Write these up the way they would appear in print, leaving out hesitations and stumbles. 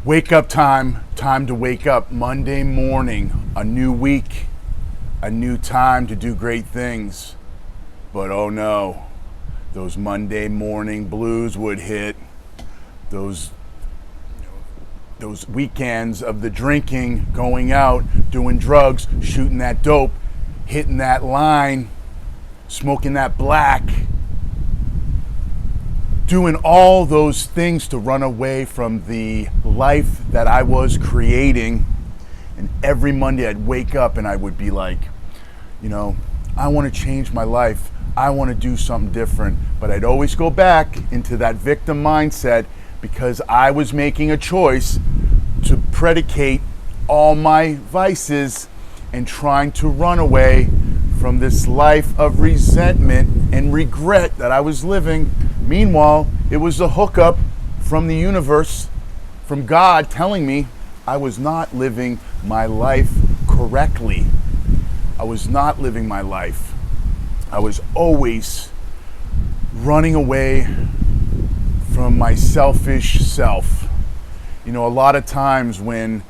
Wake up time, time to wake up. Monday morning, a new week, a new time to do great things. But oh no, those Monday morning blues would hit. Those weekends of the drinking, going out, doing drugs, shooting that dope, hitting that line, smoking that black, doing all those things to run away from the life that I was creating. And every Monday I'd wake up and I would be like, I want to change my life. I want to do something different. But I'd always go back into that victim mindset because I was making a choice to predicate all my vices and trying to run away from this life of resentment and regret that I was living. Meanwhile, it was a hookup from the universe, from God, telling me I was not living my life correctly. I was not living my life. I was always running away from my selfish self. A lot of times when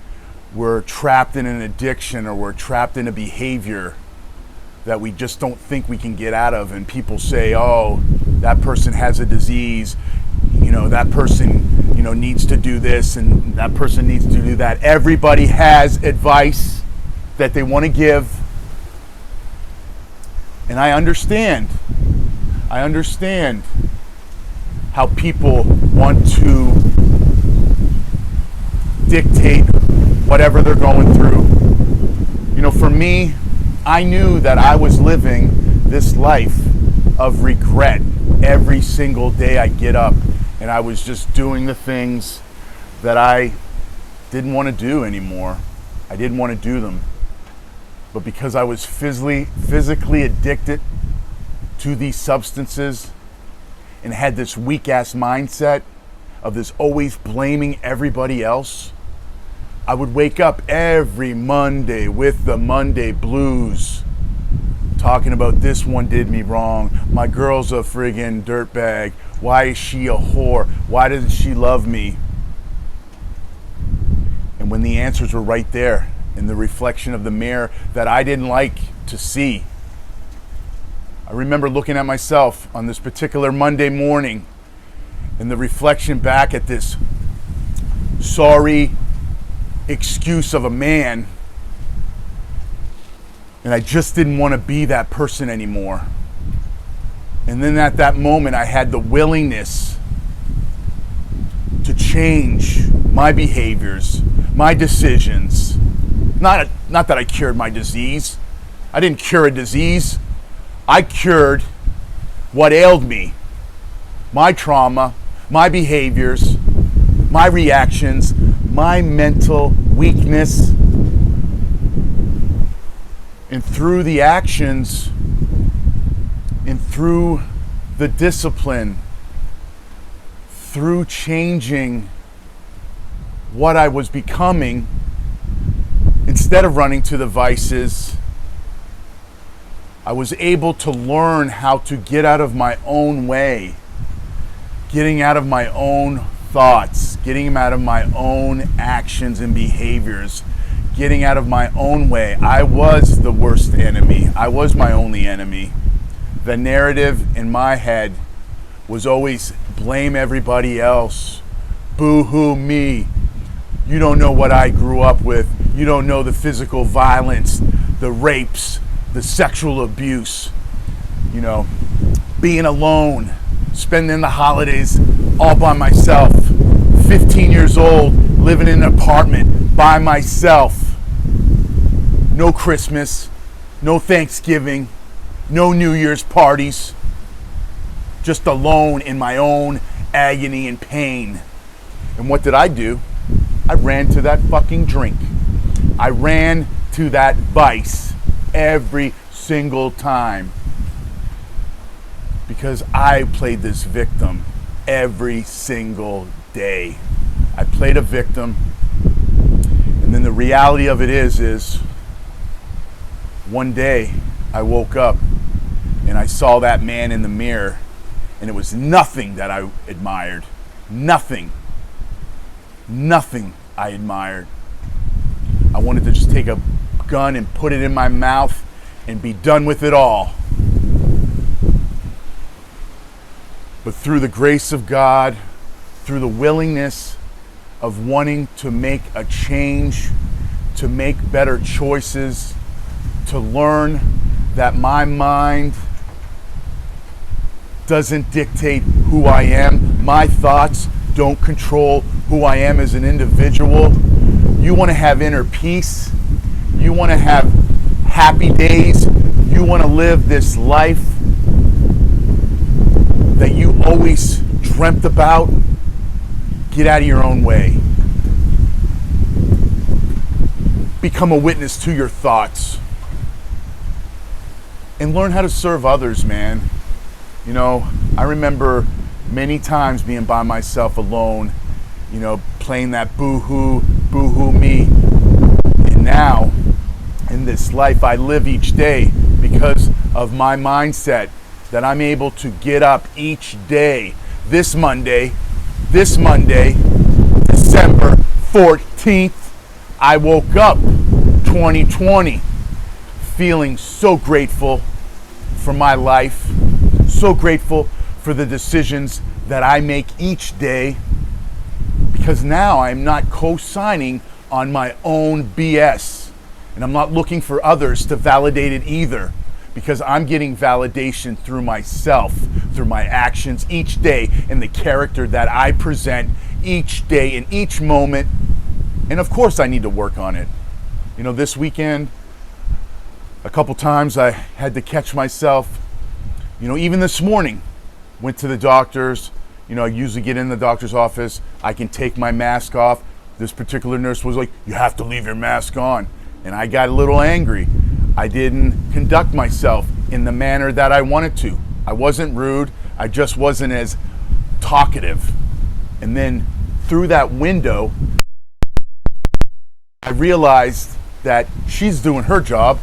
we're trapped in an addiction or we're trapped in a behavior that we just don't think we can get out of, and people say, oh, that person has a disease, that person, needs to do this and that person needs to do that. Everybody has advice that they want to give. And I understand how people want to dictate whatever they're going through. For me, I knew that I was living this life of regret. Every single day I get up and I was just doing the things that I didn't want to do anymore. I didn't want to do them. But because I was physically addicted to these substances and had this weak-ass mindset of this always blaming everybody else, I would wake up every Monday with the Monday blues, talking about this one did me wrong, my girl's a friggin' dirtbag, why is she a whore, why doesn't she love me? And when the answers were right there in the reflection of the mirror that I didn't like to see, I remember looking at myself on this particular Monday morning and the reflection back at this sorry excuse of a man, and I just didn't want to be that person anymore. And then at that moment I had the willingness to change my behaviors, my decisions. Not that I cured my disease. I didn't cure a disease. I cured what ailed me, my trauma, my behaviors, my reactions, my mental weakness. And through the actions and through the discipline, through changing what I was becoming, instead of running to the vices, I was able to learn how to get out of my own way, getting out of my own thoughts, getting out of my own actions and behaviors, getting out of my own way. I was the worst enemy. I was my only enemy. The narrative in my head was always blame everybody else. Boo-hoo me. You don't know what I grew up with. You don't know the physical violence, the rapes, the sexual abuse, being alone, spending the holidays all by myself, 15 years old, living in an apartment by myself. No Christmas, no Thanksgiving, no New Year's parties, just alone in my own agony and pain. And what did I do? I ran to that fucking drink. I ran to that vice every single time because I played this victim every single day. I played a victim, and then the reality of it is one day I woke up and I saw that man in the mirror, and it was nothing that I admired. Nothing I admired. I wanted to just take a gun and put it in my mouth and be done with it all. But through the grace of God, through the willingness of wanting to make a change, to make better choices, to learn that my mind doesn't dictate who I am. My thoughts don't control who I am as an individual. You want to have inner peace. You want to have happy days. You want to live this life that you always dreamt about. Get out of your own way. Become a witness to your thoughts. And learn how to serve others, man. You know, I remember many times being by myself alone, you know, playing that boo-hoo me. And now, in this life I live each day because of my mindset, that I'm able to get up each day. This Monday, December 14th, I woke up 2020 feeling so grateful for my life, so grateful for the decisions that I make each day, because now I'm not co-signing on my own BS, and I'm not looking for others to validate it either, because I'm getting validation through myself, through my actions each day, and the character that I present each day in each moment. And of course I need to work on it. You know, this weekend, a couple times I had to catch myself. You know, even this morning, went to the doctor's. You know, I usually get in the doctor's office, I can take my mask off. This particular nurse was like, you have to leave your mask on. And I got a little angry. I didn't conduct myself in the manner that I wanted to. I wasn't rude, I just wasn't as talkative. And then through that window, I realized that she's doing her job.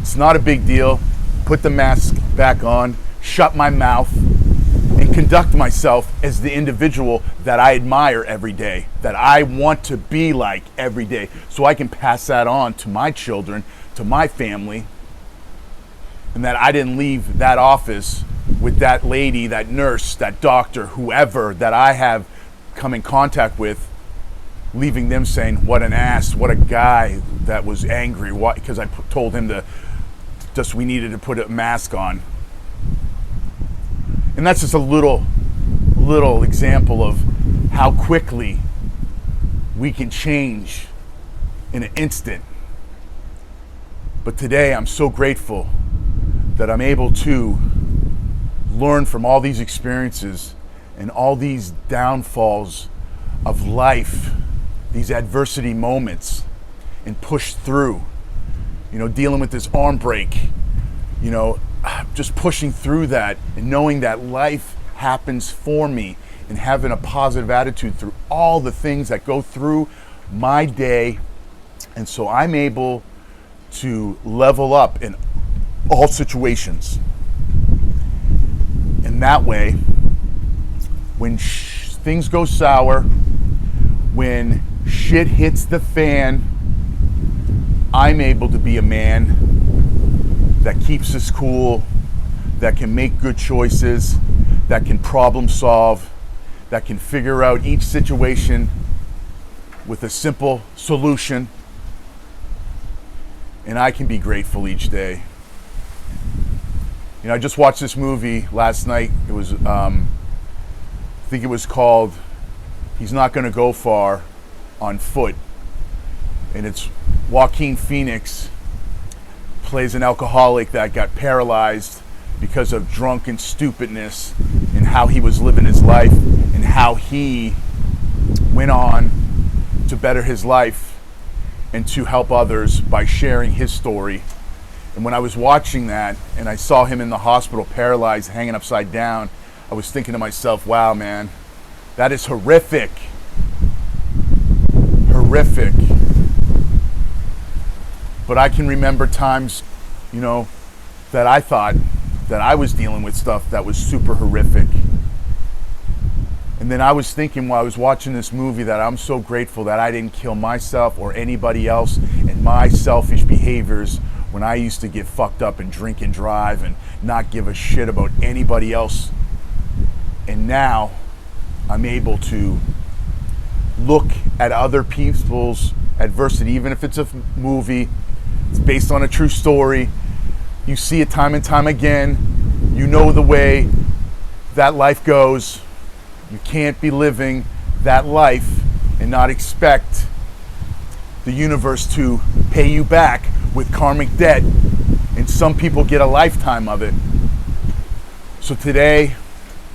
It's not a big deal. Put the mask back on, shut my mouth, and conduct myself as the individual that I admire every day, that I want to be like every day, so I can pass that on to my children, to my family, and that I didn't leave that office with that lady, that nurse, that doctor, whoever that I have come in contact with, leaving them saying, what an ass, what a guy that was angry, because I told him we needed to put a mask on. And that's just a little example of how quickly we can change in an instant. But today I'm so grateful that I'm able to learn from all these experiences and all these downfalls of life, these adversity moments, and push through. You know, dealing with this arm break, you know, just pushing through that and knowing that life happens for me, and having a positive attitude through all the things that go through my day. And so I'm able to level up in all situations. And that way, when things go sour, when shit hits the fan, I'm able to be a man that keeps us cool, that can make good choices, that can problem solve, that can figure out each situation with a simple solution. And I can be grateful each day. You know, I just watched this movie last night. It was, I think it was called He's Not Gonna Go Far on Foot. And it's Joaquin Phoenix plays an alcoholic that got paralyzed because of drunken stupidness, and how he was living his life, and how he went on to better his life and to help others by sharing his story. And when I was watching that and I saw him in the hospital paralyzed, hanging upside down, I was thinking to myself, wow, man, that is horrific. Horrific. But I can remember times, you know, that I thought that I was dealing with stuff that was super horrific. And And then I was thinking while I was watching this movie that I'm so grateful that I didn't kill myself or anybody else in my selfish behaviors when I used to get fucked up and drink and drive and not give a shit about anybody else. And now I'm able to look at other people's adversity, even if it's a movie, it's based on a true story. You see it time and time again. You know the way that life goes. You can't be living that life and not expect the universe to pay you back with karmic debt. And some people get a lifetime of it. So today,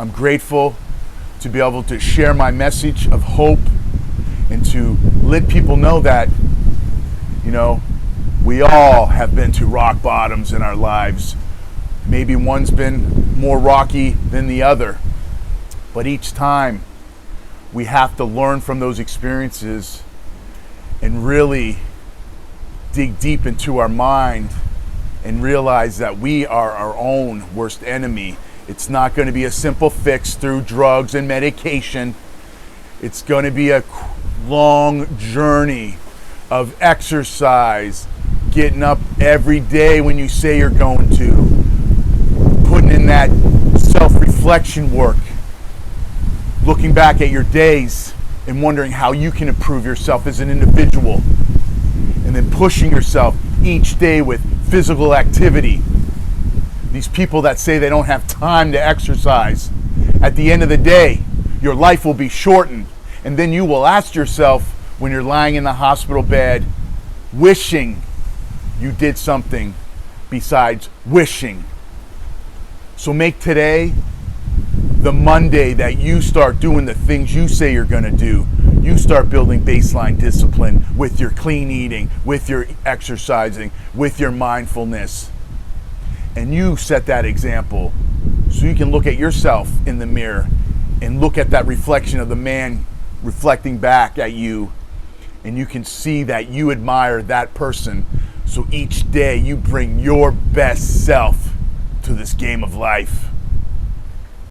I'm grateful to be able to share my message of hope and to let people know that, you know, we all have been to rock bottoms in our lives. Maybe one's been more rocky than the other, but each time we have to learn from those experiences and really dig deep into our mind and realize that we are our own worst enemy. It's not going to be a simple fix through drugs and medication. It's going to be a long journey of exercise, getting up every day when you say you're going to, putting in that self-reflection work, looking back at your days and wondering how you can improve yourself as an individual, and then pushing yourself each day with physical activity. These people that say they don't have time to exercise, at the end of the day, your life will be shortened, and then you will ask yourself when you're lying in the hospital bed, wishing you did something besides wishing. So make today the Monday that you start doing the things you say you're going to do. You start building baseline discipline with your clean eating, with your exercising, with your mindfulness. And you set that example so you can look at yourself in the mirror and look at that reflection of the man reflecting back at you, and you can see that you admire that person. So each day you bring your best self to this game of life.